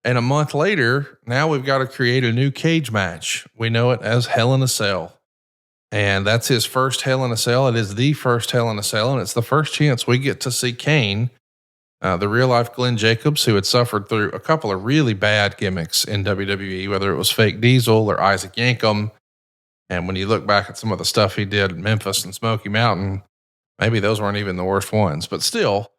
And a month later, now we've got to create a new cage match. We know it as Hell in a Cell. And that's his first Hell in a Cell. It is the first Hell in a Cell. And it's the first chance we get to see KANE, the real life Glen Jacobs, who had suffered through a couple of really bad gimmicks in WWE, whether it was Fake Diesel or Isaac Yankem. And when you look back at some of the stuff he did in Memphis and Smoky Mountain, maybe those weren't even the worst ones. But still,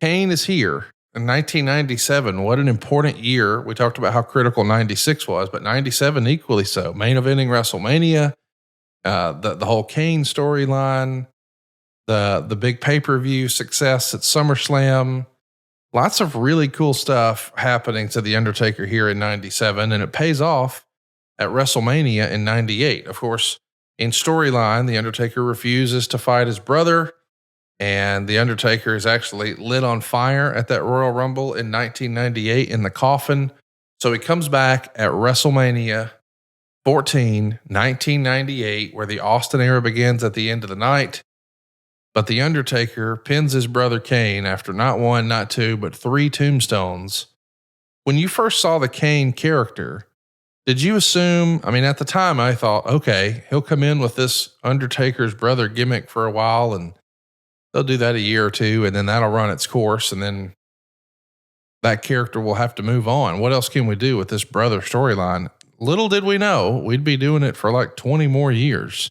KANE is here in 1997. What an important year. We talked about how critical 96 was, but 97 equally so. Main eventing WrestleMania, the whole KANE storyline, the big pay-per-view success at SummerSlam. Lots of really cool stuff happening to the Undertaker here in 97, and it pays off at WrestleMania in 98. Of course, in storyline, the Undertaker refuses to fight his brother, and the Undertaker is actually lit on fire at that Royal Rumble in 1998 in the coffin. So he comes back at WrestleMania 14, 1998, where the Austin era begins at the end of the night. But the Undertaker pins his brother KANE after not one, not two, but 3 tombstones. When you first saw the KANE character, did you assume, I mean, at the time I thought, okay, he'll come in with this Undertaker's brother gimmick for a while and they'll do that a year or two and then that'll run its course. And then that character will have to move on. What else can we do with this brother storyline? Little did we know we'd be doing it for like 20 more years.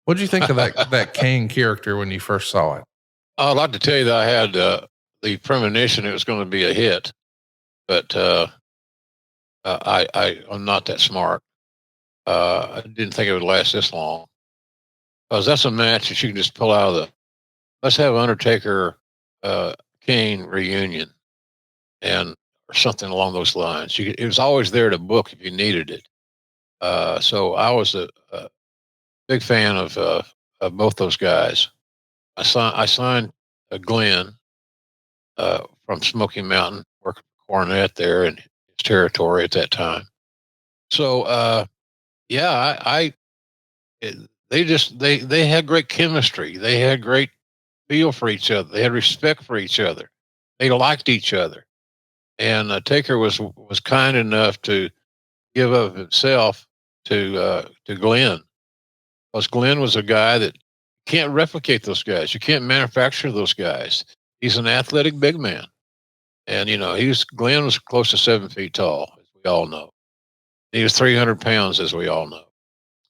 What'd you think of that KANE character when you first saw it? I'd like to tell you that I had the premonition it was going to be a hit, but I'm not that smart. I didn't think it would last this long, because that's a match that you can just pull out of let's have Undertaker KANE reunion or something along those lines. It was always there to book if you needed it. So I was a big fan of both those guys. I signed Glenn from Smoky Mountain, working for Cornette there in his territory at that time. So they had great chemistry. They had great feel for each other. They had respect for each other. They liked each other. And Taker was kind enough to give of himself to Glenn. Because Glenn was a guy that can't replicate those guys. You can't manufacture those guys. He's an athletic big man. And, Glenn was close to 7 feet tall, as we all know. He was 300 pounds, as we all know.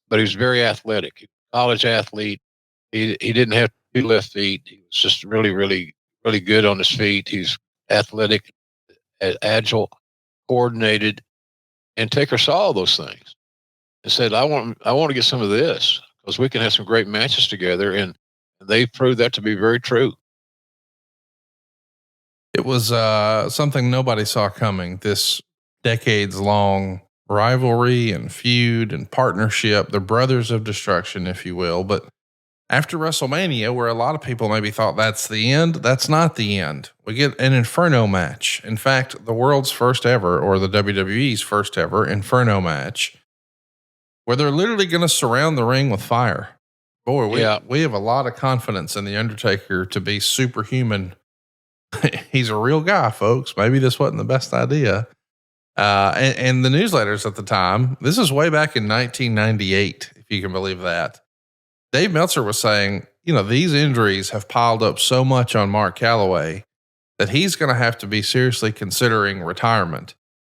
But he was very athletic. He was a college athlete. He didn't have 2 left feet. He was just really, really, really good on his feet. He's athletic, agile, coordinated. And Taker saw all those things and said, I want to get some of this, because we can have some great matches together. And they proved that to be very true. It was something nobody saw coming, this decades-long rivalry and feud and partnership, the Brothers of Destruction, if you will. But after WrestleMania, where a lot of people maybe thought that's the end, that's not the end. We get an Inferno match. In fact, the world's first ever, or the WWE's first ever Inferno match, where they're literally going to surround the ring with fire. Boy, we have a lot of confidence in the Undertaker to be superhuman. He's a real guy, folks. Maybe this wasn't the best idea. And the newsletters at the time, this is way back in 1998, if you can believe that. Dave Meltzer was saying, these injuries have piled up so much on Mark Calloway that he's going to have to be seriously considering retirement.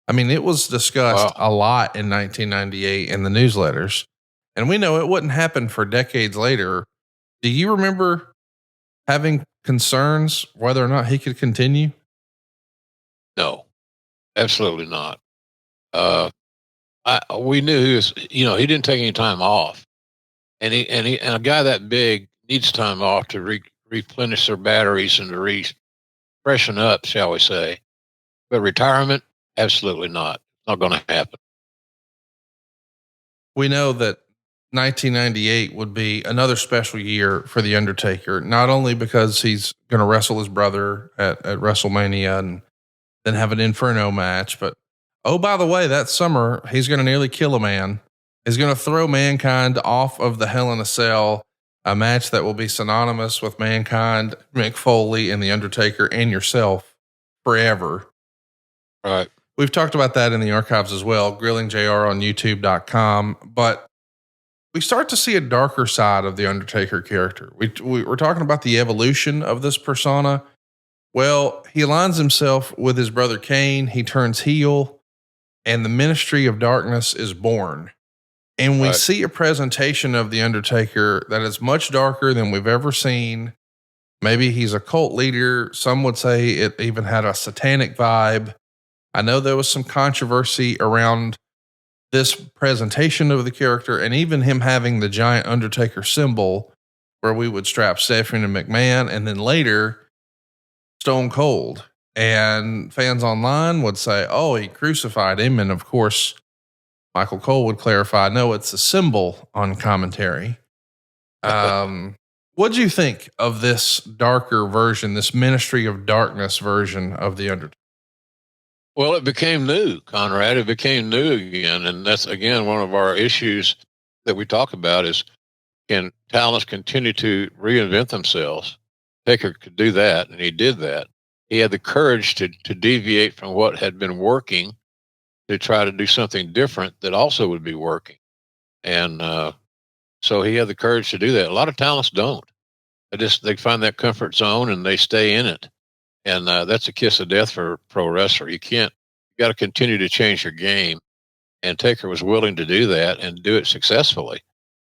I mean, it was discussed a lot in 1998 in the newsletters, and we know it wouldn't happen for decades later. Do you remember having concerns whether or not he could continue? No, absolutely not. We knew he was, he didn't take any time off, and a guy that big needs time off to replenish their batteries and to freshen up, shall we say. But retirement, absolutely not. Not going to happen. We know that 1998 would be another special year for The Undertaker, not only because he's going to wrestle his brother at WrestleMania and then have an Inferno match, but oh, by the way, that summer, he's going to nearly kill a man. He's going to throw Mankind off of the Hell in a Cell, a match that will be synonymous with Mankind, Mick Foley, and The Undertaker and yourself forever. Right. We've talked about that in the archives as well, Grilling JR on YouTube.com. But we start to see a darker side of the Undertaker character. We're talking about the evolution of this persona. Well, he aligns himself with his brother Kane. He turns heel, and the Ministry of Darkness is born. And we Right. see a presentation of the Undertaker that is much darker than we've ever seen. Maybe he's a cult leader. Some would say it even had a satanic vibe. I know there was some controversy around this presentation of the character and even him having the giant Undertaker symbol where we would strap Stephanie and McMahon and then later Stone Cold. And fans online would say, oh, he crucified him. And of course, Michael Cole would clarify, no, it's a symbol on commentary. What do you think of this darker version, this Ministry of Darkness version of the Undertaker? Well, it became new, Conrad. It became new again. And that's, again, one of our issues that we talk about is, can talents continue to reinvent themselves? Taker could do that, and he did that. He had the courage to deviate from what had been working to try to do something different that also would be working. And so he had the courage to do that. A lot of talents don't. They find that comfort zone and they stay in it. And that's a kiss of death for a pro wrestler. You got to continue to change your game. And Taker was willing to do that and do it successfully.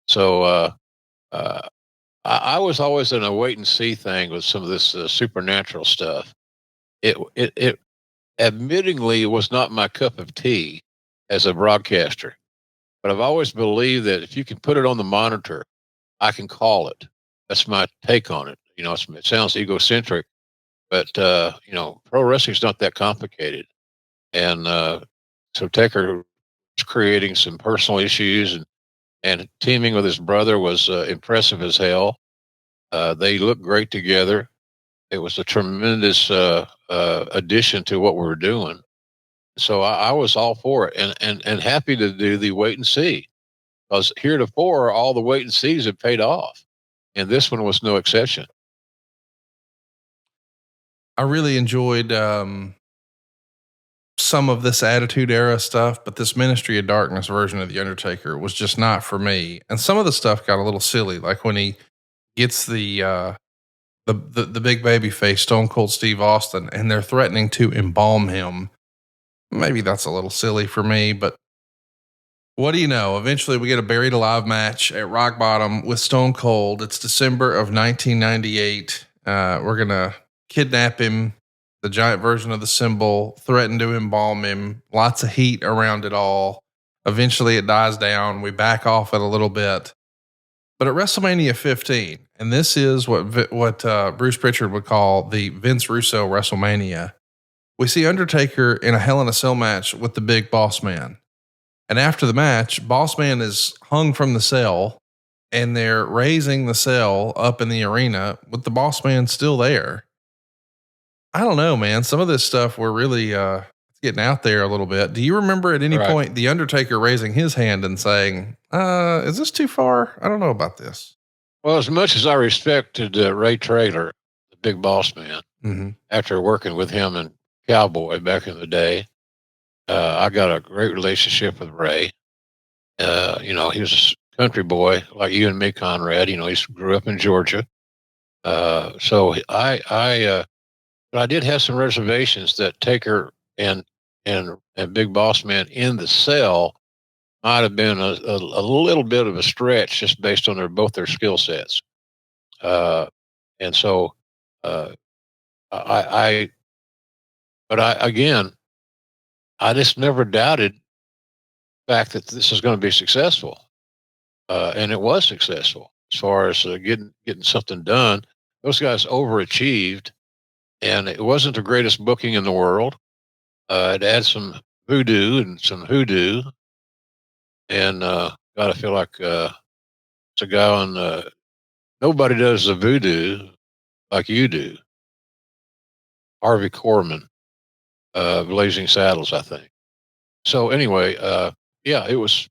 So I was always in a wait and see thing with some of this supernatural stuff. It admittingly was not my cup of tea as a broadcaster, but I've always believed that if you can put it on the monitor, I can call it. That's my take on it. You know, it sounds egocentric, but pro wrestling's not that complicated. And so Taker was creating some personal issues and teaming with his brother was impressive as hell. They looked great together. It was a tremendous addition to what we were doing. So I was all for it and happy to do the wait and see, because heretofore all the wait and sees have paid off, and this one was no exception. I really enjoyed some of this Attitude Era stuff, but this Ministry of Darkness version of the Undertaker was just not for me. And some of the stuff got a little silly, like when he gets the big baby face Stone Cold Steve Austin, and they're threatening to embalm him. Maybe that's a little silly for me, but what do you know? Eventually, we get a buried alive match at Rock Bottom with Stone Cold. It's December of 1998. We're gonna kidnap him. The giant version of the symbol, threaten to embalm him. Lots of heat around it all. Eventually, it dies down. We back off it a little bit. But at WrestleMania 15, and this is what Bruce Pritchard would call the Vince Russo WrestleMania, we see Undertaker in a Hell in a Cell match with the Big Boss Man. And after the match, Boss Man is hung from the cell, and they're raising the cell up in the arena with the Boss Man still there. I don't know, man. Some of this stuff we're really getting out there a little bit. Do you remember at any point the Undertaker raising his hand and saying, is this too far? I don't know about this. Well, as much as I respected Ray Traylor, the Big Boss Man, after working with him and Cowboy back in the day, I got a great relationship with Ray. He was a country boy like you and me, Conrad. He grew up in Georgia. So but I did have some reservations that Taker and Big Boss Man in the cell might have been a little bit of a stretch just based on both their skill sets. And so I just never doubted the fact that this is going to be successful. And it was successful as far as getting something done. Those guys overachieved, and it wasn't the greatest booking in the world. It had some voodoo and some hoodoo, and God, I feel like it's a guy on. Nobody does the voodoo like you do, Harvey Korman, Blazing Saddles, I think. So anyway, yeah, it was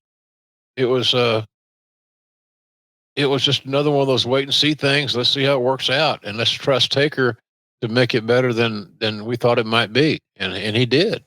just another one of those wait and see things. Let's see how it works out, and let's trust Taker to make it better than we thought it might be, and he did.